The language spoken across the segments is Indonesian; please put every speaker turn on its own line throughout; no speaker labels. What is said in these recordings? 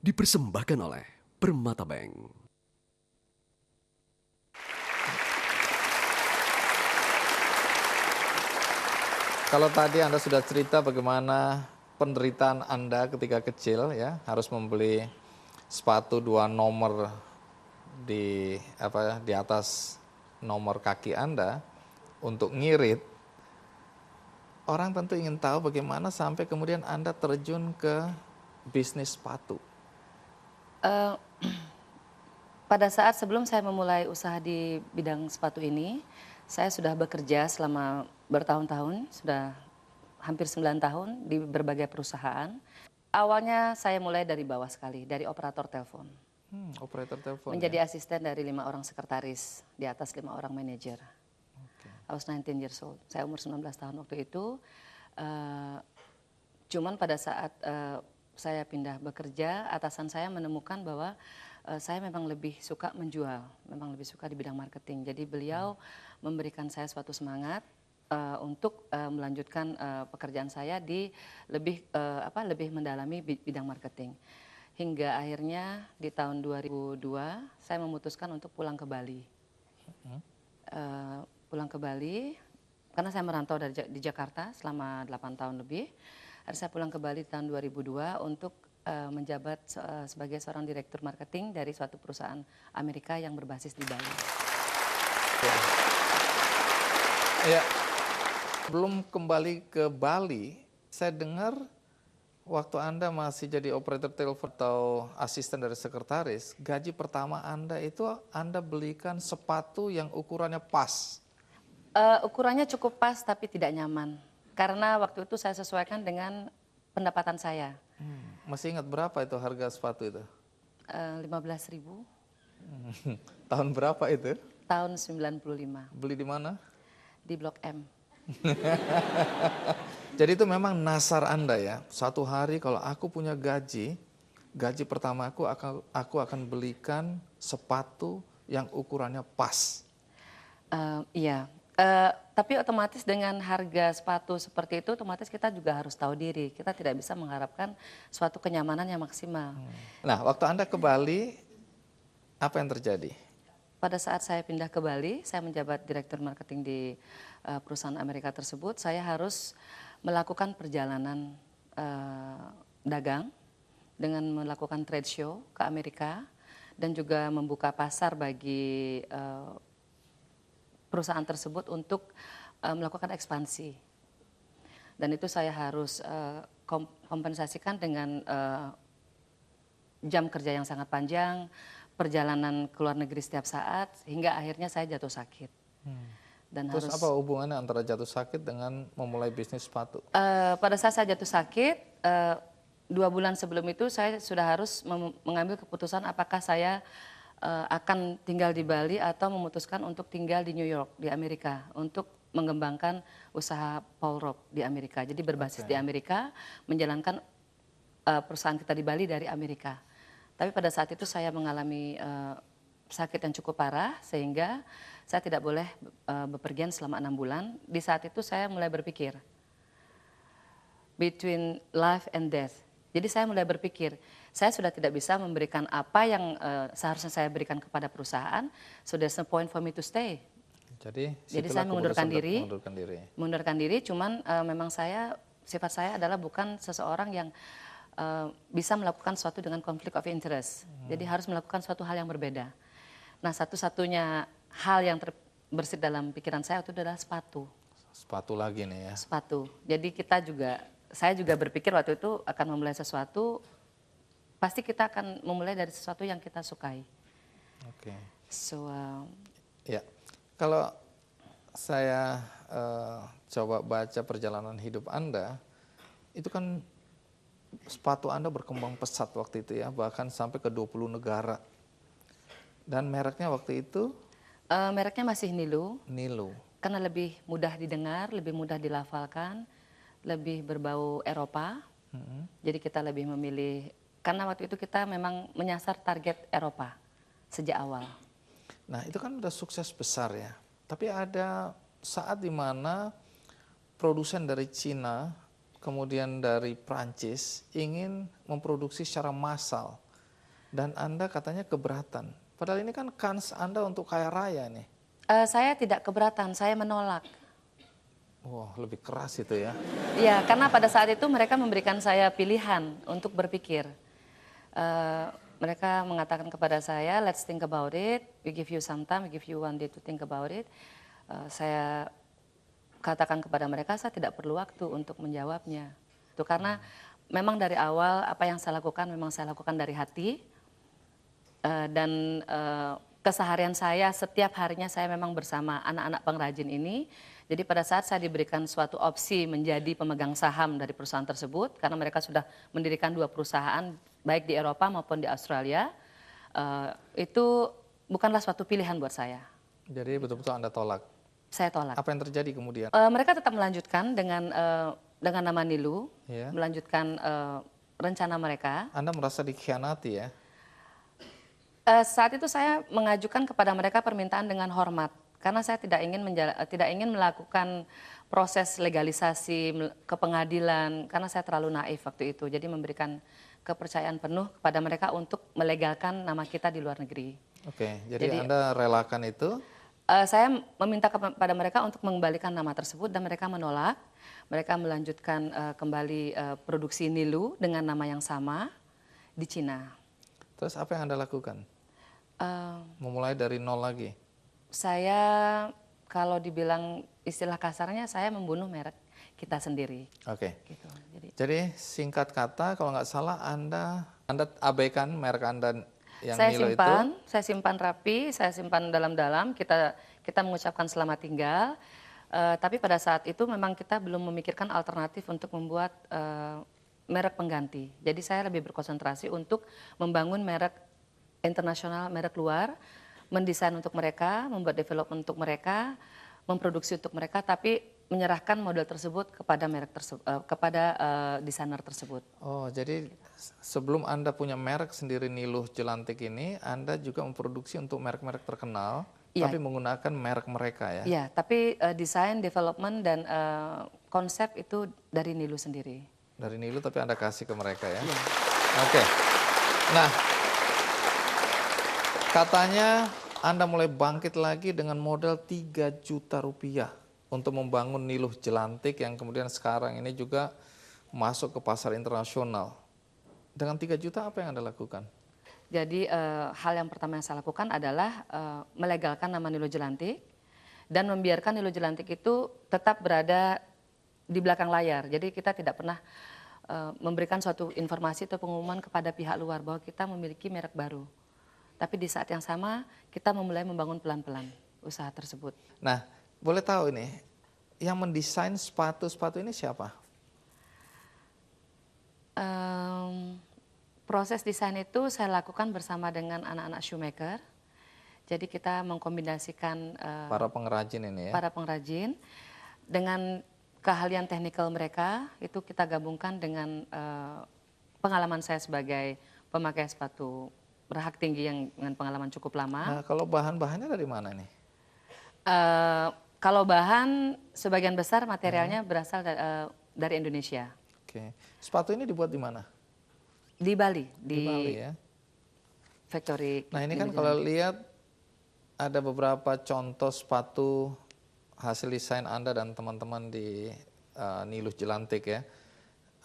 dipersembahkan oleh Permata Bank.
Kalau tadi Anda sudah cerita bagaimana penderitaan Anda ketika kecil ya, harus membeli sepatu 2 nomor di atas nomor kaki Anda untuk ngirit. Orang tentu ingin tahu bagaimana sampai kemudian Anda terjun ke bisnis sepatu.
Pada saat sebelum saya memulai usaha di bidang sepatu ini, saya sudah bekerja selama bertahun-tahun, sudah hampir 9 tahun di berbagai perusahaan. Awalnya saya mulai dari bawah sekali, dari operator telepon.
Operator telepon
Menjadi
ya.
asisten dari 5 orang sekretaris, di atas 5 orang manajer. I was 19 years old. Saya umur 19 tahun waktu itu. Cuman pada saat saya pindah bekerja, atasan saya menemukan bahwa saya memang lebih suka menjual, memang lebih suka di bidang marketing. Jadi beliau memberikan saya suatu semangat untuk melanjutkan pekerjaan saya di lebih mendalami bidang marketing. Hingga akhirnya di tahun 2002 saya memutuskan untuk pulang ke Bali. Pulang ke Bali karena saya merantau di Jakarta selama 8 tahun lebih. Akhirnya saya pulang ke Bali tahun 2002 untuk menjabat sebagai seorang direktur marketing dari suatu perusahaan Amerika yang berbasis di Bali.
Ya. Belum kembali ke Bali, saya dengar waktu Anda masih jadi operator telepon atau asisten dari sekretaris, gaji pertama Anda itu Anda belikan sepatu yang ukurannya pas.
Ukurannya cukup pas tapi tidak nyaman. Karena waktu itu saya sesuaikan dengan pendapatan saya.
Masih ingat berapa itu harga sepatu itu?
15.000.
Tahun berapa itu?
Tahun 95.
Beli di mana?
Di Blok M.
Jadi itu memang nasar Anda ya. Satu hari kalau aku punya gaji pertama aku akan belikan sepatu yang ukurannya pas.
Iya. Tapi otomatis dengan harga sepatu seperti itu, otomatis kita juga harus tahu diri. Kita tidak bisa mengharapkan suatu kenyamanan yang maksimal.
Nah, waktu Anda ke Bali, apa yang terjadi?
Pada saat saya pindah ke Bali, saya menjabat direktur marketing di perusahaan Amerika tersebut. Saya harus melakukan perjalanan dagang dengan melakukan trade show ke Amerika dan juga membuka pasar bagi perusahaan tersebut untuk melakukan ekspansi. Dan itu saya harus kompensasikan dengan jam kerja yang sangat panjang, perjalanan ke luar negeri setiap saat, hingga akhirnya saya jatuh sakit. Dan
Terus apa hubungannya antara jatuh sakit dengan memulai bisnis sepatu?
Pada saat saya jatuh sakit, 2 bulan sebelum itu saya sudah harus mengambil keputusan apakah saya akan tinggal di Bali atau memutuskan untuk tinggal di New York, di Amerika, untuk mengembangkan usaha Paul Rock di Amerika. Jadi berbasis di Amerika, menjalankan perusahaan kita di Bali dari Amerika. Tapi pada saat itu saya mengalami sakit yang cukup parah, sehingga saya tidak boleh bepergian selama 6 bulan. Di saat itu saya mulai berpikir, between life and death. Jadi saya mulai berpikir, saya sudah tidak bisa memberikan apa yang seharusnya saya berikan kepada perusahaan, so there's no point for me to stay.
Jadi
saya mengundurkan diri.
Mengundurkan diri.
Cuman memang sifat saya adalah bukan seseorang yang bisa melakukan sesuatu dengan conflict of interest. Jadi harus melakukan suatu hal yang berbeda. Nah, satu-satunya hal yang terbersit dalam pikiran saya itu adalah sepatu.
Sepatu lagi nih ya.
Sepatu. Jadi saya juga berpikir waktu itu akan memulai sesuatu, pasti kita akan memulai dari sesuatu yang kita sukai.
Oke.
So,
ya, kalau saya coba baca perjalanan hidup Anda, itu kan sepatu Anda berkembang pesat waktu itu ya, bahkan sampai ke 20 negara. Dan mereknya waktu itu?
Mereknya masih Nilu.
Nilu.
Karena lebih mudah didengar, lebih mudah dilafalkan, lebih berbau Eropa. Jadi kita lebih memilih, karena waktu itu kita memang menyasar target Eropa sejak awal.
Nah, itu kan udah sukses besar ya. Tapi ada saat di mana produsen dari Cina, kemudian dari Prancis ingin memproduksi secara massal Dan Anda katanya keberatan. Padahal ini kan kans Anda untuk kaya raya nih.
Saya tidak keberatan, saya menolak.
Wah, lebih keras itu ya.
Ya, karena pada saat itu mereka memberikan saya pilihan untuk berpikir. Mereka mengatakan kepada saya, let's think about it, we give you some time, we give you 1 day to think about it. Saya katakan kepada mereka, saya tidak perlu waktu untuk menjawabnya. Itu karena memang dari awal apa yang saya lakukan memang saya lakukan dari hati. Dan keseharian saya setiap harinya saya memang bersama anak-anak pengrajin ini. Jadi pada saat saya diberikan suatu opsi menjadi pemegang saham dari perusahaan tersebut, karena mereka sudah mendirikan 2 perusahaan baik di Eropa maupun di Australia, itu bukanlah suatu pilihan buat saya.
Jadi betul-betul Anda tolak.
Saya tolak.
Apa yang terjadi kemudian?
Mereka tetap melanjutkan dengan nama Nilu,
Ya.
melanjutkan rencana mereka.
Anda merasa dikhianati ya?
Saat itu saya mengajukan kepada mereka permintaan dengan hormat. Karena saya tidak ingin melakukan proses legalisasi ke pengadilan, karena saya terlalu naif waktu itu. Jadi memberikan kepercayaan penuh kepada mereka untuk melegalkan nama kita di luar negeri.
Oke, jadi Anda relakan itu?
Saya meminta kepada mereka untuk mengembalikan nama tersebut dan mereka menolak. Mereka melanjutkan kembali produksi Nilu dengan nama yang sama di Cina.
Terus apa yang Anda lakukan? Memulai dari nol lagi?
Saya kalau dibilang istilah kasarnya saya membunuh merek kita sendiri.
Oke.
Gitu.
Jadi singkat kata kalau nggak salah Anda abaikan merek Anda yang
saya
Nilu
simpan,
itu?
saya simpan rapi, saya simpan dalam-dalam. Kita mengucapkan selamat tinggal. Tapi pada saat itu memang kita belum memikirkan alternatif untuk membuat merek pengganti. Jadi saya lebih berkonsentrasi untuk membangun merek internasional, merek luar, mendesain untuk mereka, membuat development untuk mereka, memproduksi untuk mereka, tapi menyerahkan model tersebut kepada desainer tersebut.
Oh, jadi sebelum Anda punya merek sendiri Niluh Jelantik ini, Anda juga memproduksi untuk merek-merek terkenal,
Iya.
tapi menggunakan merek mereka ya?
Iya, tapi desain, development, dan konsep itu dari Nilu sendiri.
Dari Niluh tapi Anda kasih ke mereka ya?
Iya.
Oke. Nah, katanya Anda mulai bangkit lagi dengan modal 3 juta rupiah untuk membangun Niluh Jelantik yang kemudian sekarang ini juga masuk ke pasar internasional. Dengan 3 juta apa yang Anda lakukan?
Jadi hal yang pertama yang saya lakukan adalah melegalkan nama Nilu Jelantik dan membiarkan Nilu Jelantik itu tetap berada di belakang layar. Jadi kita tidak pernah memberikan suatu informasi atau pengumuman kepada pihak luar bahwa kita memiliki merek baru. Tapi di saat yang sama kita memulai membangun pelan-pelan usaha tersebut.
Nah, boleh tahu ini, yang mendesain sepatu-sepatu ini siapa?
Proses desain itu saya lakukan bersama dengan anak-anak shoemaker. Jadi kita mengkombinasikan
Para pengrajin ini ya?
para pengrajin dengan keahlian teknikal mereka, itu kita gabungkan dengan pengalaman saya sebagai pemakai sepatu berhak tinggi yang dengan pengalaman cukup lama.
Nah, kalau bahan-bahannya dari mana nih?
Kalau bahan sebagian besar materialnya berasal dari Indonesia.
Oke. Sepatu ini dibuat di mana?
Di Bali,
Di Bali ya.
factory.
Nah, ini kan kalau lihat ada beberapa contoh sepatu hasil desain Anda dan teman-teman di Niluh Jelantik ya.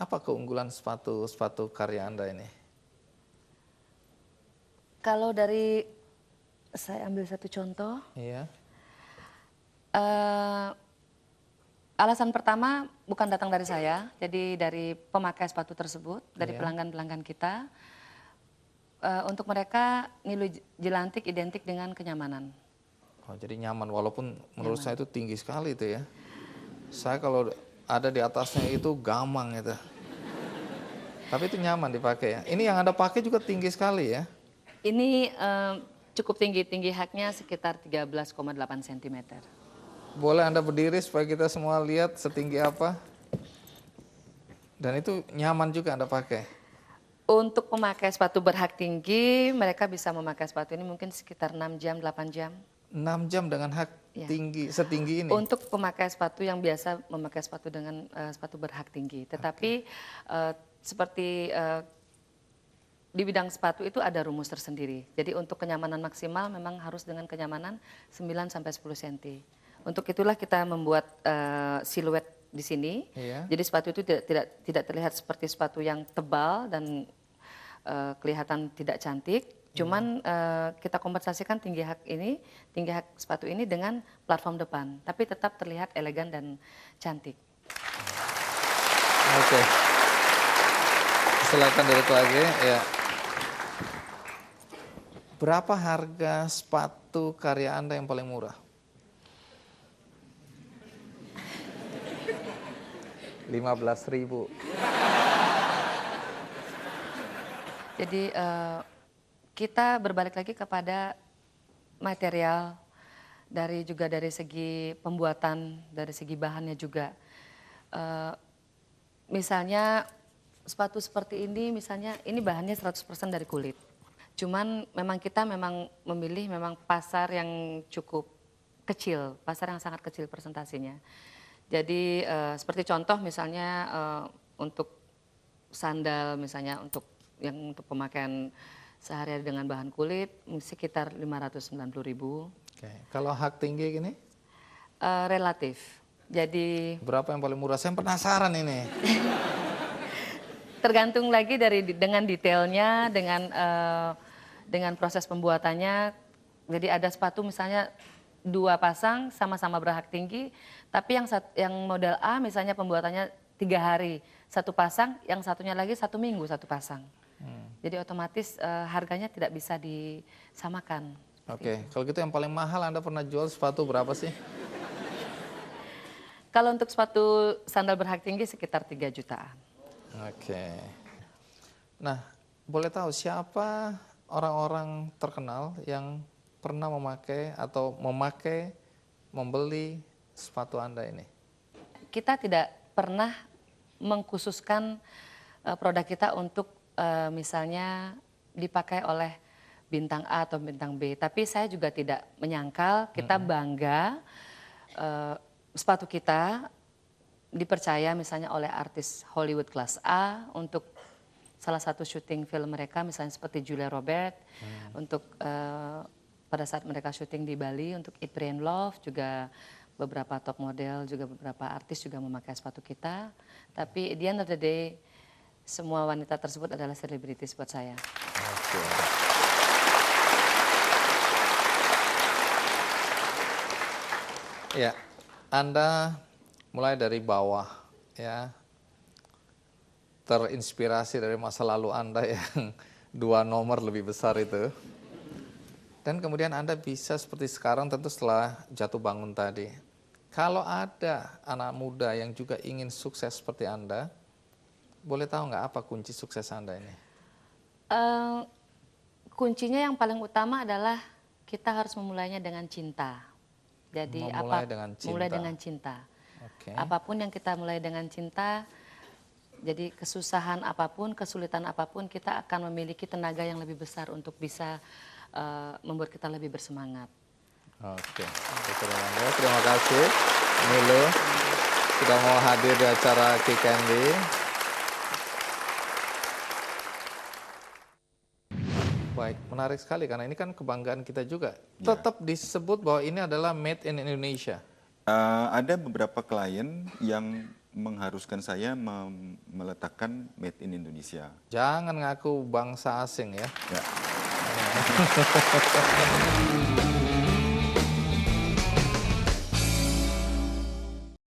Apa keunggulan sepatu karya Anda ini?
Kalau dari saya ambil satu contoh.
Iya.
Alasan pertama bukan datang dari saya, jadi dari pemakai sepatu tersebut, dari pelanggan-pelanggan kita. Untuk mereka Niluh Jelantik identik dengan kenyamanan.
Oh, jadi nyaman walaupun menurut saya itu tinggi sekali itu ya. Saya kalau ada di atasnya itu gamang itu. Tapi itu nyaman dipakai ya. Ini yang Anda pakai juga tinggi sekali ya.
Ini cukup tinggi haknya sekitar 13,8 cm.
Boleh Anda berdiri supaya kita semua lihat setinggi apa. Dan itu nyaman juga Anda pakai.
Untuk pemakai sepatu berhak tinggi, mereka bisa memakai sepatu ini mungkin sekitar 6 jam, 8 jam.
6 jam dengan hak tinggi, setinggi ini?
Untuk pemakai sepatu yang biasa memakai sepatu dengan sepatu berhak tinggi. Tetapi seperti di bidang sepatu itu ada rumus tersendiri. Jadi untuk kenyamanan maksimal memang harus dengan kenyamanan 9 sampai 10 cm. Untuk itulah kita membuat siluet di sini.
Iya.
Jadi sepatu itu tidak terlihat seperti sepatu yang tebal dan kelihatan tidak cantik. Cuman kita kompensasikan tinggi hak sepatu ini dengan platform depan, tapi tetap terlihat elegan dan cantik.
Oke. Silakan duduk lagi. Ya. Berapa harga sepatu karya Anda yang paling murah? 15.000.
Jadi kita berbalik lagi kepada material, juga dari segi pembuatan, dari segi bahannya juga. Misalnya sepatu seperti ini, misalnya ini bahannya 100% dari kulit. Cuman memang kita memilih pasar yang cukup kecil, pasar yang sangat kecil presentasinya. Jadi seperti contoh misalnya untuk sandal misalnya untuk pemakaian sehari-hari dengan bahan kulit sekitar 590.000.
Oke. Kalau hak tinggi gini?
Relatif. Jadi
Berapa yang paling murah? Saya penasaran ini.
tergantung lagi dengan detailnya, dengan proses pembuatannya. Jadi ada sepatu misalnya 2 pasang sama-sama berhak tinggi, tapi yang model A misalnya pembuatannya 3 hari 1 pasang, yang satunya lagi 1 minggu 1 pasang. Jadi otomatis harganya tidak bisa disamakan.
Oke, kalau gitu yang paling mahal Anda pernah jual sepatu berapa sih?
Kalau untuk sepatu sandal berhak tinggi sekitar 3 jutaan.
Oke. Nah, boleh tahu siapa orang-orang terkenal yang pernah memakai atau membeli sepatu Anda ini?
Kita tidak pernah mengkhususkan produk kita untuk misalnya dipakai oleh bintang A atau bintang B. Tapi saya juga tidak menyangkal, kita bangga sepatu kita dipercaya misalnya oleh artis Hollywood kelas A untuk salah satu syuting film mereka, misalnya seperti Julia Robert, untuk pada saat mereka syuting di Bali, untuk Eat, Pray and Love, juga beberapa top model, juga beberapa artis juga memakai sepatu kita. Tapi at the end of the day, semua wanita tersebut adalah selebritis buat saya.
Oke. Ya, Anda mulai dari bawah, ya, terinspirasi dari masa lalu Anda yang 2 nomor lebih besar itu. Dan kemudian Anda bisa seperti sekarang tentu setelah jatuh bangun tadi. Kalau ada anak muda yang juga ingin sukses seperti Anda, boleh tahu nggak apa kunci sukses Anda ini?
Kuncinya yang paling utama adalah kita harus memulainya dengan cinta. Jadi
Memulai dengan cinta.
mulai dengan cinta.
Oke.
Apapun yang kita mulai dengan cinta, jadi kesusahan apapun, kesulitan apapun, kita akan memiliki tenaga yang lebih besar untuk bisa membuat kita lebih bersemangat.
Oke, terima kasih Milo sudah mau hadir di acara Key Candy. Baik, menarik sekali karena ini kan kebanggaan kita juga. Tetap disebut bahwa ini adalah made in Indonesia.
Ada beberapa klien yang mengharuskan saya meletakkan made in Indonesia.
Jangan ngaku bangsa asing ya.
Ya.